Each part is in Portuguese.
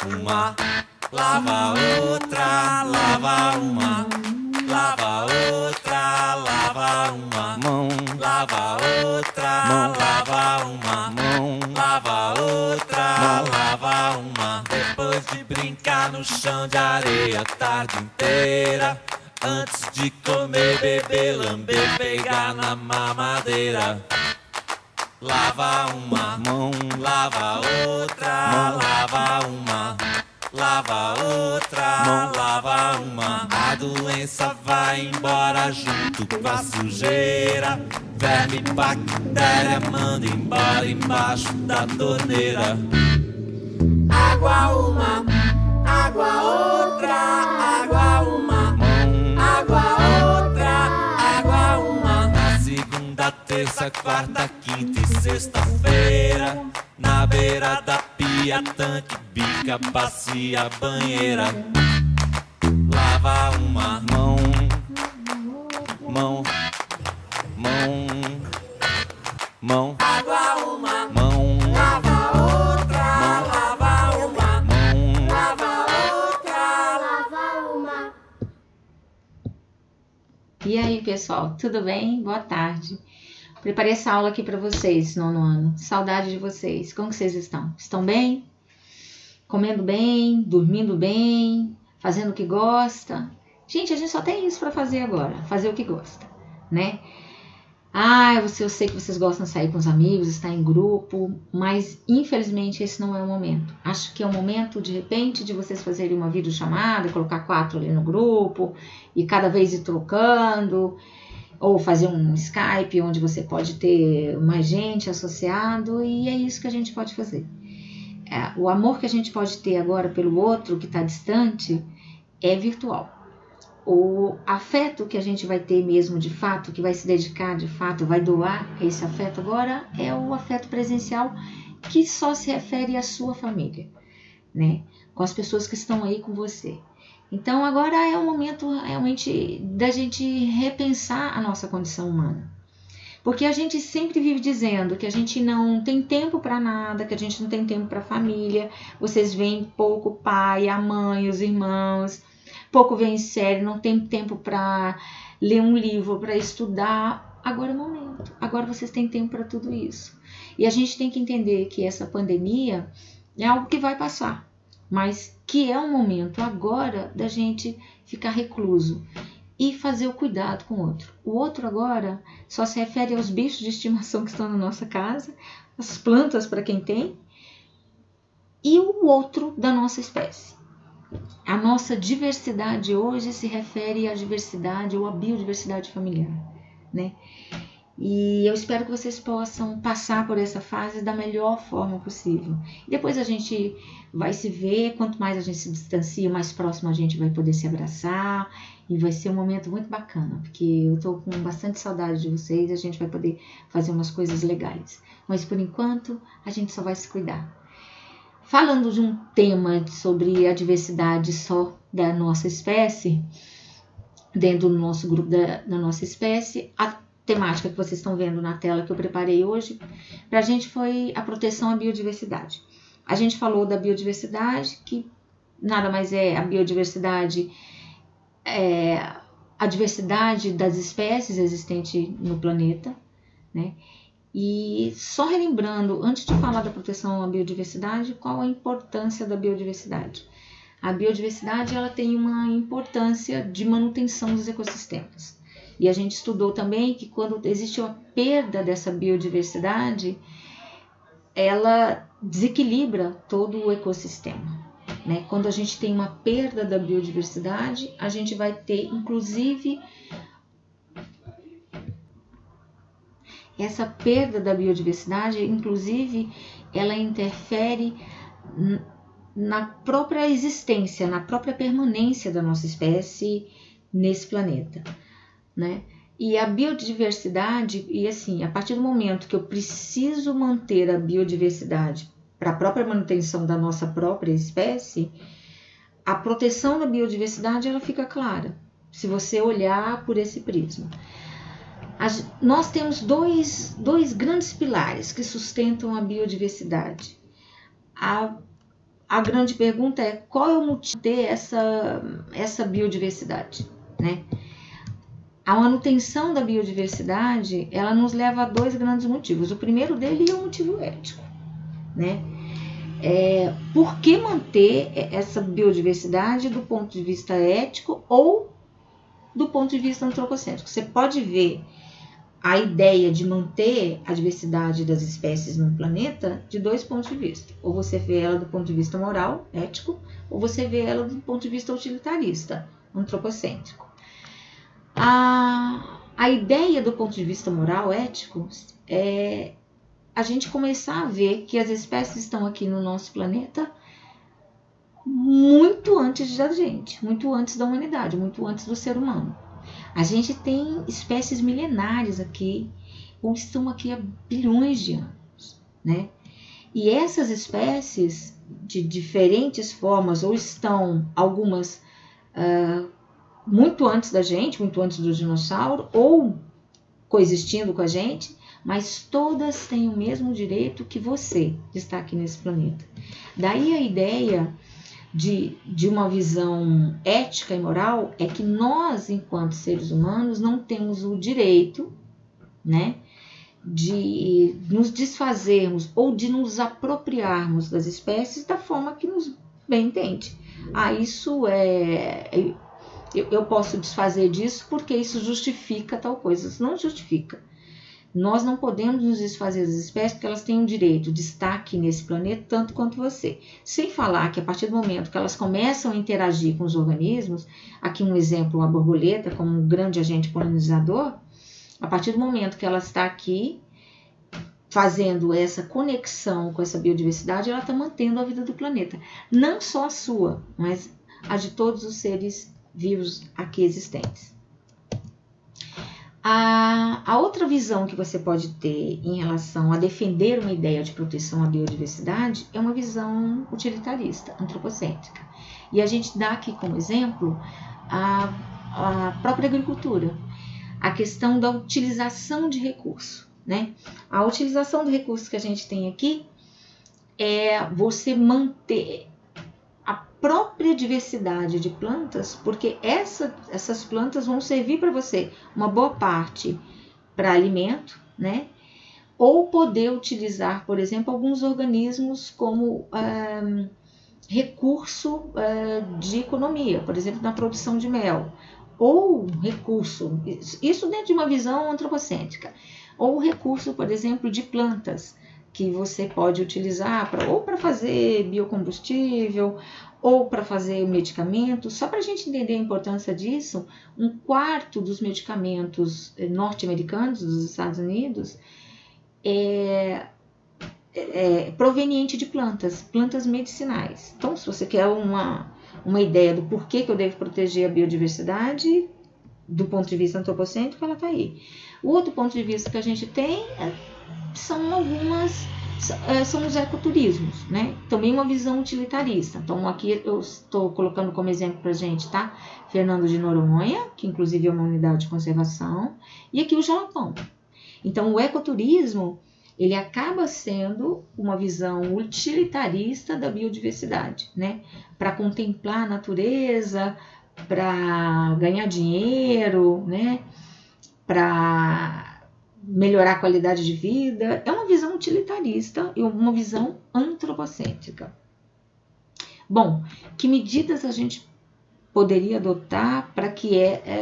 uma, lava outra, lava uma, lava outra, lava uma mão, lava outra, mão, lava uma mão, lava outra, lava uma. Depois de brincar no chão de areia a tarde inteira, antes de comer, beber, lamber, pegar na mamadeira. Lava uma mão, lava outra, lava uma, lava outra, mão, lava uma. A doença vai embora junto com a sujeira. Verme, bactéria, manda embora embaixo da torneira. Água uma, água outra, água uma, água outra, água uma. Na segunda, terça, quarta, quinta e sexta-feira, na beira da pia, tanque, bica, bacia, banheira. Lava uma mão, mão, mão, mão. Água uma mão, lava outra, mão, lava uma mão, lava outra, lava uma. E aí, pessoal, tudo bem? Boa tarde. Preparei essa aula aqui para vocês, nono ano. Saudade de vocês. Como que vocês estão? Estão bem? Comendo bem? Dormindo bem? Fazendo o que gosta? Gente, a gente só tem isso para fazer agora. Fazer o que gosta, né? Eu sei que vocês gostam de sair com os amigos, estar em grupo, mas infelizmente esse não é o momento. Acho que é o momento, de repente, de vocês fazerem uma videochamada, colocar 4 ali no grupo e cada vez ir trocando, ou fazer um Skype onde você pode ter mais gente associado, e é isso que a gente pode fazer. O amor que a gente pode ter agora pelo outro que está distante é virtual. O afeto que a gente vai ter mesmo de fato, que vai se dedicar de fato, vai doar esse afeto agora, é o afeto presencial que só se refere à sua família, né? Com as pessoas que estão aí com você. Então agora é o momento realmente da gente repensar a nossa condição humana. Porque a gente sempre vive dizendo que a gente não tem tempo para nada, que a gente não tem tempo para a família. Vocês veem pouco o pai, a mãe, os irmãos, pouco vem série, não tem tempo para ler um livro, para estudar. Agora é o momento, agora vocês têm tempo para tudo isso. E a gente tem que entender que essa pandemia é algo que vai passar, mas que é um momento agora da gente ficar recluso e fazer o cuidado com o outro. O outro agora só se refere aos bichos de estimação que estão na nossa casa, as plantas para quem tem, e o outro da nossa espécie. A nossa diversidade hoje se refere à diversidade ou à biodiversidade familiar, né? E eu espero que vocês possam passar por essa fase da melhor forma possível. E depois a gente vai se ver, quanto mais a gente se distancia, mais próximo a gente vai poder se abraçar. E vai ser um momento muito bacana, porque eu tô com bastante saudade de vocês e a gente vai poder fazer umas coisas legais. Mas por enquanto, a gente só vai se cuidar. Falando de um tema sobre a diversidade só da nossa espécie, dentro do nosso grupo da nossa espécie, a temática que vocês estão vendo na tela que eu preparei hoje, para a gente foi a proteção à biodiversidade. A gente falou da biodiversidade, que nada mais é a biodiversidade, a diversidade das espécies existentes no planeta, né? E só relembrando, antes de falar da proteção à biodiversidade, qual a importância da biodiversidade? A biodiversidade ela tem uma importância de manutenção dos ecossistemas. E a gente estudou também que quando existe uma perda dessa biodiversidade, ela desequilibra todo o ecossistema, né? Quando a gente tem uma perda da biodiversidade, a gente vai ter, inclusive, essa perda da biodiversidade, inclusive, ela interfere na própria existência, na própria permanência da nossa espécie nesse planeta, né? E a biodiversidade, e assim, a partir do momento que eu preciso manter a biodiversidade para a própria manutenção da nossa própria espécie, a proteção da biodiversidade ela fica clara, se você olhar por esse prisma. Nós temos dois grandes pilares que sustentam a biodiversidade. A a grande pergunta é qual é o motivo de ter essa biodiversidade, né? A manutenção da biodiversidade, ela nos leva a dois grandes motivos. O primeiro dele é o motivo ético, né? Por que manter essa biodiversidade do ponto de vista ético ou do ponto de vista antropocêntrico? Você pode ver a ideia de manter a diversidade das espécies no planeta de dois pontos de vista. Ou você vê ela do ponto de vista moral, ético, ou você vê ela do ponto de vista utilitarista, antropocêntrico. A ideia do ponto de vista moral, ético, é a gente começar a ver que as espécies estão aqui no nosso planeta muito antes da gente, muito antes da humanidade, muito antes do ser humano. A gente tem espécies milenares aqui, ou estão aqui há bilhões de anos, né? E essas espécies, de diferentes formas, ou estão algumas muito antes da gente, muito antes do dinossauro, ou coexistindo com a gente, mas todas têm o mesmo direito que você de estar aqui nesse planeta. Daí a ideia de uma visão ética e moral é que nós, enquanto seres humanos, não temos o direito, né, de nos desfazermos ou de nos apropriarmos das espécies da forma que nos bem entende. Isso eu posso desfazer disso porque isso justifica tal coisa. Isso não justifica. Nós não podemos nos desfazer das espécies porque elas têm o direito de estar aqui nesse planeta tanto quanto você. Sem falar que a partir do momento que elas começam a interagir com os organismos, aqui um exemplo, a borboleta como um grande agente polinizador, a partir do momento que ela está aqui fazendo essa conexão com essa biodiversidade, ela está mantendo a vida do planeta. Não só a sua, mas a de todos os seres vivos aqui existentes. A outra visão que você pode ter em relação a defender uma ideia de proteção à biodiversidade é uma visão utilitarista, antropocêntrica. E a gente dá aqui como exemplo a própria agricultura, a questão da utilização de recurso, né? A utilização de recursos que a gente tem aqui é você manter a própria diversidade de plantas, porque essas plantas vão servir para você uma boa parte para alimento, né? Ou poder utilizar, por exemplo, alguns organismos como recurso de economia, por exemplo, na produção de mel, ou recurso, isso dentro de uma visão antropocêntrica, ou recurso, por exemplo, de plantas, que você pode utilizar ou para fazer biocombustível, ou para fazer medicamento. Só para a gente entender a importância disso, 1/4 dos medicamentos norte-americanos, dos Estados Unidos, é proveniente de plantas medicinais. Então, se você quer uma ideia do porquê que eu devo proteger a biodiversidade, do ponto de vista antropocêntrico, ela está aí. O outro ponto de vista que a gente tem são os ecoturismos, né? Também uma visão utilitarista. Então, aqui eu estou colocando como exemplo para a gente, tá? Fernando de Noronha, que inclusive é uma unidade de conservação, e aqui o Jalapão. Então, o ecoturismo, ele acaba sendo uma visão utilitarista da biodiversidade, né? Para contemplar a natureza, para ganhar dinheiro, né? Para melhorar a qualidade de vida. É uma visão utilitarista e uma visão antropocêntrica. Bom, que medidas a gente poderia adotar para que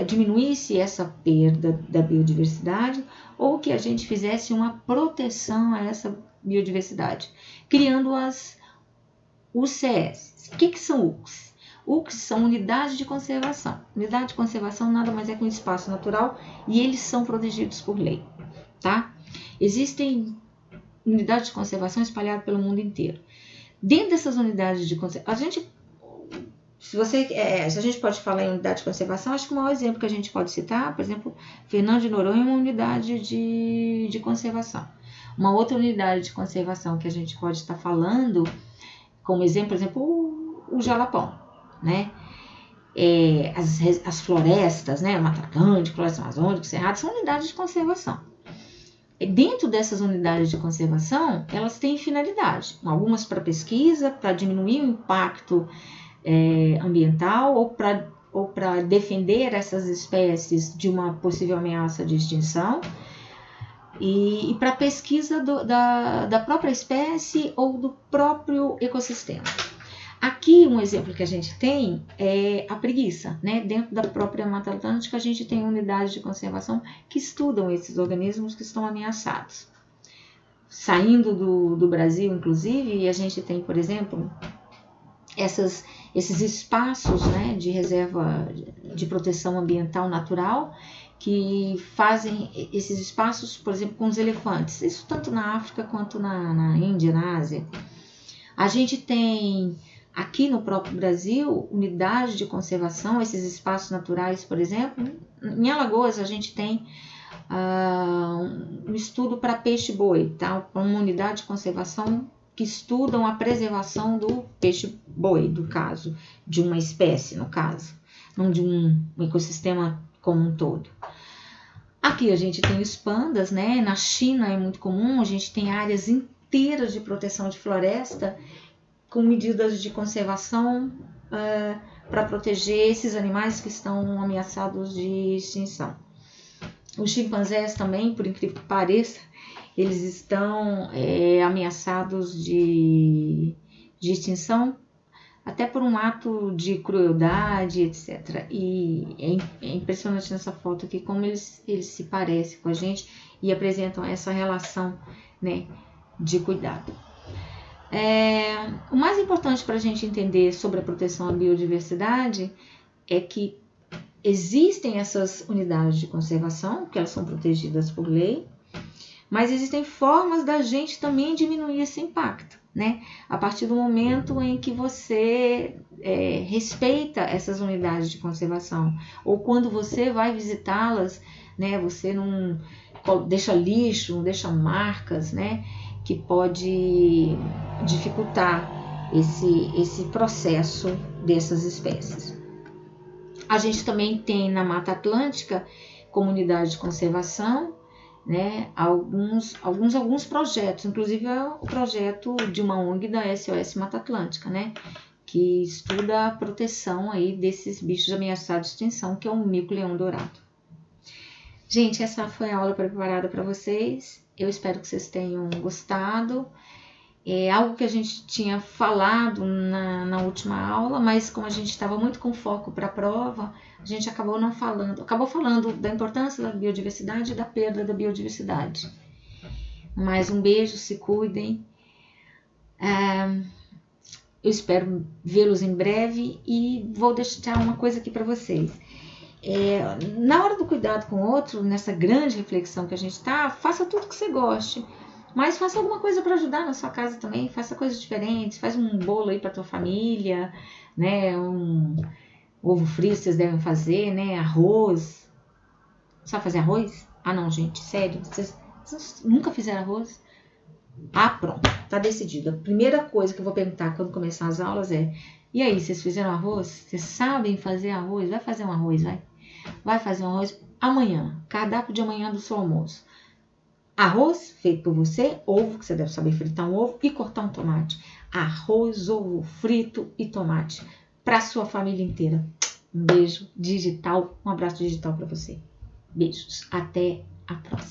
diminuísse essa perda da biodiversidade ou que a gente fizesse uma proteção a essa biodiversidade, criando as UCS. O que são UCS? UCS são unidades de conservação. Unidade de conservação nada mais é que um espaço natural e eles são protegidos por lei, tá? Existem unidades de conservação espalhadas pelo mundo inteiro. Dentro dessas unidades de conservação, se a gente pode falar em unidade de conservação, acho que o maior exemplo que a gente pode citar, por exemplo, Fernando de Noronha é uma unidade de conservação. Uma outra unidade de conservação que a gente pode estar falando, como exemplo, por exemplo, o Jalapão, né? As florestas, né? Mata Atlântica, Floresta Amazônica, Cerrado, são unidades de conservação. dentro dessas unidades de conservação, elas têm finalidade. Algumas para pesquisa, para diminuir o impacto ambiental ou para defender essas espécies de uma possível ameaça de extinção, e para pesquisa da própria espécie ou do próprio ecossistema. Aqui um exemplo que a gente tem é a preguiça, né? Dentro da própria Mata Atlântica a gente tem unidades de conservação que estudam esses organismos que estão ameaçados. Saindo do Brasil, inclusive, a gente tem, por exemplo, esses espaços, né, de reserva de proteção ambiental natural, que fazem esses espaços, por exemplo, com os elefantes. Isso tanto na África quanto na Índia, na Ásia. A gente tem aqui no próprio Brasil unidades de conservação, esses espaços naturais, por exemplo. Em Alagoas a gente tem um estudo para peixe-boi, tá? Uma unidade de conservação que estudam a preservação do peixe-boi, do caso, de uma espécie, no caso, não de um ecossistema como um todo. Aqui a gente tem os pandas, né? Na China é muito comum, a gente tem áreas inteiras de proteção de floresta com medidas de conservação para proteger esses animais que estão ameaçados de extinção. Os chimpanzés também, por incrível que pareça, eles estão ameaçados de extinção, até por um ato de crueldade, etc. E é impressionante nessa foto aqui como eles se parecem com a gente e apresentam essa relação, né, de cuidado. O mais importante para a gente entender sobre a proteção à biodiversidade é que existem essas unidades de conservação, que elas são protegidas por lei, mas existem formas da gente também diminuir esse impacto, né? A partir do momento em que você respeita essas unidades de conservação, ou quando você vai visitá-las, né? Você não deixa lixo, não deixa marcas, né? Que pode dificultar esse processo dessas espécies. A gente também tem na Mata Atlântica comunidade de conservação, né, alguns projetos, inclusive o projeto de uma ONG da SOS Mata Atlântica, né, que estuda a proteção aí desses bichos ameaçados de extinção, que é o mico-leão dourado. Gente, essa foi a aula preparada para vocês. Eu espero que vocês tenham gostado. É algo que a gente tinha falado na última aula, mas como a gente estava muito com foco para a prova, a gente acabou não falando. Acabou falando da importância da biodiversidade e da perda da biodiversidade. Mas um beijo, se cuidem. Eu espero vê-los em breve e vou deixar uma coisa aqui para vocês. Na hora do cuidado com o outro, nessa grande reflexão que a gente está, faça tudo que você goste. Mas faça alguma coisa para ajudar na sua casa também, faça coisas diferentes, faz um bolo aí para tua família, né, um ovo frito vocês devem fazer, né, arroz. Sabe fazer arroz? Ah não, gente, sério, vocês nunca fizeram arroz? Ah, pronto, tá decidido. A primeira coisa que eu vou perguntar quando começar as aulas é: e aí, vocês fizeram arroz? Vocês sabem fazer arroz? Vai fazer um arroz, vai. Vai fazer um arroz amanhã, cardápio de amanhã do seu almoço. Arroz feito por você, ovo, que você deve saber fritar um ovo e cortar um tomate. Arroz, ovo frito e tomate para sua família inteira. Um beijo digital, um abraço digital para você. Beijos, até a próxima.